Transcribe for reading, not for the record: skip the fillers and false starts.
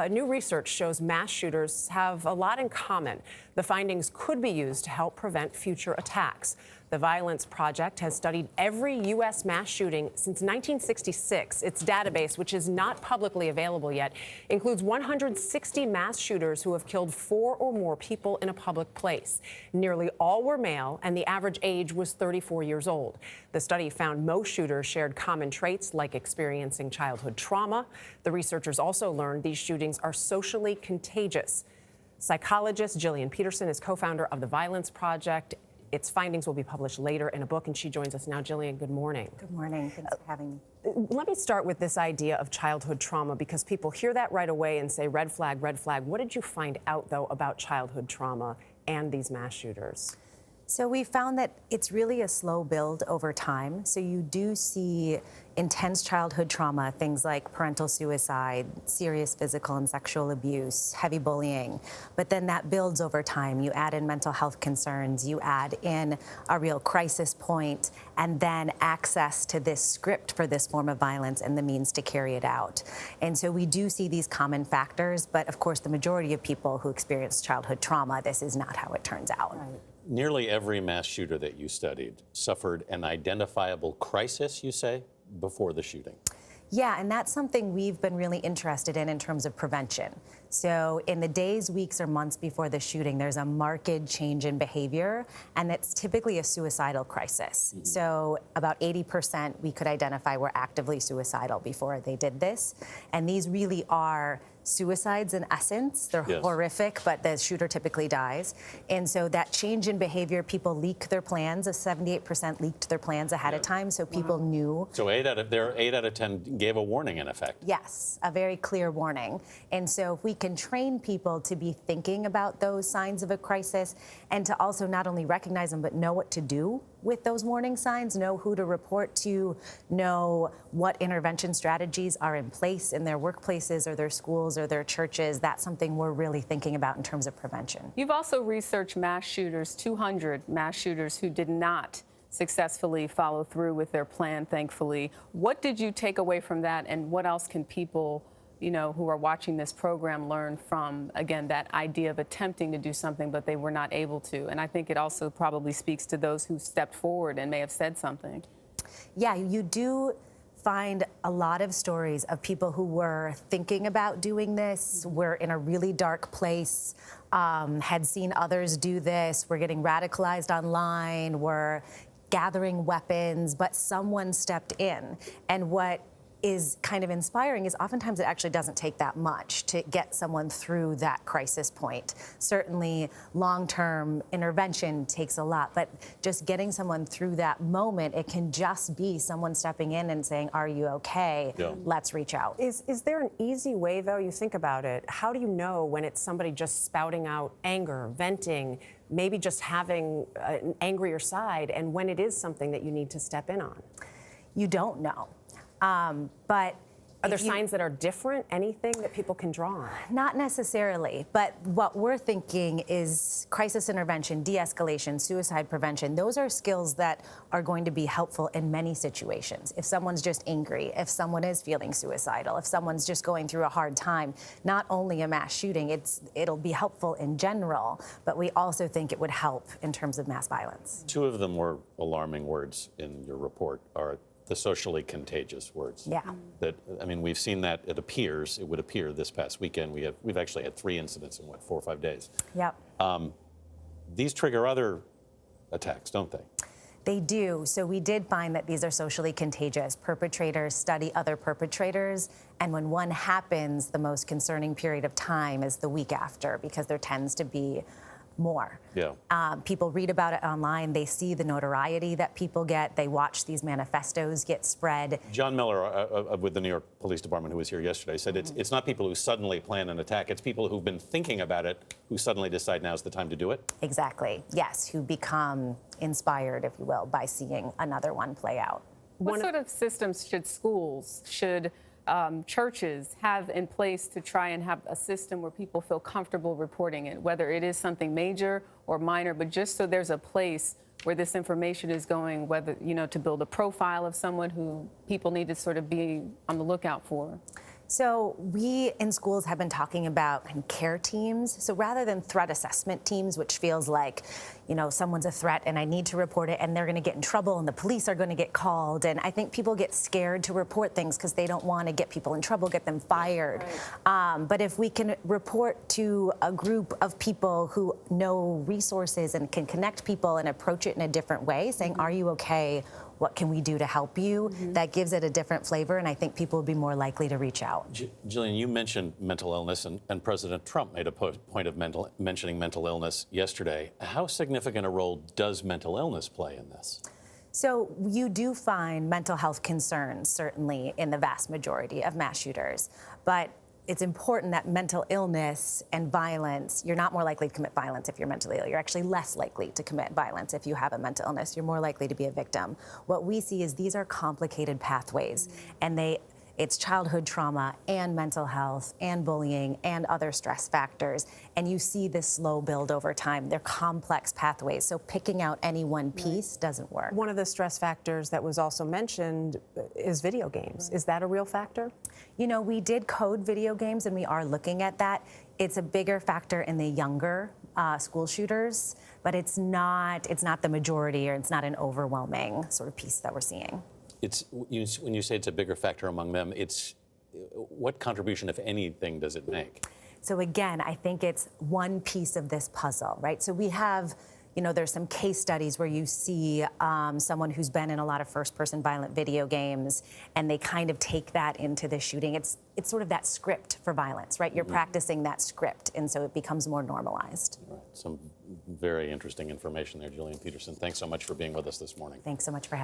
New research shows mass shooters have a lot in common. The findings could be used to help prevent future attacks. The Violence Project has studied every U.S. mass shooting since 1966. Its database, which is not publicly available yet, includes 160 mass shooters who have killed 4 or more people in a public place. Nearly all were male, and the average age was 34 years old. The study found most shooters shared common traits like experiencing childhood trauma. The researchers also learned these shootings are socially contagious. Psychologist Jillian Peterson is co-founder of the Violence Project. Its findings will be published later in a book, and she joins us now. Jillian, good morning. Good morning. Thanks for having me. Let me start with this idea of childhood trauma, because people hear that right away and say, red flag, red flag. What did you find out, though, about childhood trauma and these mass shooters? So we found that it's really a slow build over time. So you do see intense childhood trauma, things like parental suicide, serious physical and sexual abuse, heavy bullying. But then that builds over time. You add in mental health concerns, you add in a real crisis point, and then access to this script for this form of violence and the means to carry it out. And so we do see these common factors, but of course the majority of people who experience childhood trauma, this is not how it turns out. Right. Nearly every mass shooter that you studied suffered an identifiable crisis, you say, before the shooting. Yeah, and that's something we've been really interested in terms of prevention. So in the days, weeks, or months before the shooting, there's a marked change in behavior, and it's typically a suicidal crisis. Mm-hmm. So about 80% we could identify were actively suicidal before they did this. And these really are suicides in essence. They're horrific, but the shooter typically dies. And so that change in behavior, people leak their plans. 78% leaked their plans ahead of time, so people knew. So 8 out of 10 gave a warning, in effect. Yes, a very clear warning. And so if we can train people to be thinking about those signs of a crisis, and to also not only recognize them, but know what to do with those warning signs, know who to report to, know what intervention strategies are in place in their workplaces or their schools or their churches, that's something we're really thinking about in terms of prevention. You've also researched mass shooters, 200 mass shooters who did not successfully follow through with their plan, thankfully. What did you take away from that, and what else can people, you know, who are watching this program learn from, again, that idea of attempting to do something but they were not able to? And I think it also probably speaks to those who stepped forward and may have said something. Yeah, you do find a lot of stories of people who were thinking about doing this, were in a really dark place, had seen others do this, were getting radicalized online, were gathering weapons, but someone stepped in. And what is kind of inspiring is oftentimes it actually doesn't take that much to get someone through that crisis point. Certainly long-term intervention takes a lot, but just getting someone through that moment, it can just be someone stepping in and saying, are you okay? Yeah. Let's reach out. Is there an easy way, though, you think about it? How do you know when it's somebody just spouting out anger, venting, maybe just having an angrier side, and when it is something that you need to step in on? You don't know. But are there signs that are different? Anything that people can draw on? Not necessarily, but what we're thinking is crisis intervention, de-escalation, suicide prevention. Those are skills that are going to be helpful in many situations. If someone's just angry, if someone is feeling suicidal, if someone's just going through a hard time, not only a mass shooting, it'll be helpful in general, but we also think it would help in terms of mass violence. 2 of the more alarming words in your report are the socially contagious words. Yeah. That, I mean, we've seen that it would appear this past weekend. We've actually had 3 incidents in, 4 or 5 days. Yep. These trigger other attacks, don't they? They do. So we did find that these are socially contagious. Perpetrators study other perpetrators, and when one happens, the most concerning period of time is the week after, because there tends to be more. Yeah. People read about it online. They see the notoriety that people get. They watch these manifestos get spread. John Miller with the New York Police Department, who was here yesterday, said it's not people who suddenly plan an attack. It's people who've been thinking about it who suddenly decide now's the time to do it. Exactly. Yes, who become inspired, if you will, by seeing another one play out. What sort of systems should schools, churches have in place to try and have a system where people feel comfortable reporting it, whether it is something major or minor, but just so there's a place where this information is going, whether, you know, to build a profile of someone who people need to sort of be on the lookout for? So we in schools have been talking about care teams. So rather than threat assessment teams, which feels like, someone's a threat and I need to report it and they're going to get in trouble and the police are going to get called. And I think people get scared to report things because they don't want to get people in trouble, get them fired. Right. But if we can report to a group of people who know resources and can connect people and approach it in a different way, saying, are you okay? What can we do to help you? That gives it a different flavor, and I think people will be more likely to reach out. Jillian, you mentioned mental illness, and President Trump made a point of mentioning mental illness yesterday. How significant a role does mental illness play in this? So you do find mental health concerns, certainly, in the vast majority of mass shooters. But it's important that mental illness and violence, you're not more likely to commit violence if you're mentally ill. You're actually less likely to commit violence if you have a mental illness. You're more likely to be a victim. What we see is these are complicated pathways, and it's childhood trauma and mental health and bullying and other stress factors. And you see this slow build over time. They're complex pathways, so picking out any one piece doesn't work. One of the stress factors that was also mentioned is video games. Is that a real factor? We did code video games, and we are looking at that. It's a bigger factor in the younger school shooters, but it's not the majority, or it's not an overwhelming sort of piece that we're seeing. When you say it's a bigger factor among them, what contribution, if anything, does it make? So again, I think it's one piece of this puzzle, right? So we have, there's some case studies where you see someone who's been in a lot of first-person violent video games, and they kind of take that into the shooting. It's sort of that script for violence, right? You're practicing that script, and so it becomes more normalized. Right. Some very interesting information there, Jillian Peterson. Thanks so much for being with us this morning. Thanks so much for having me.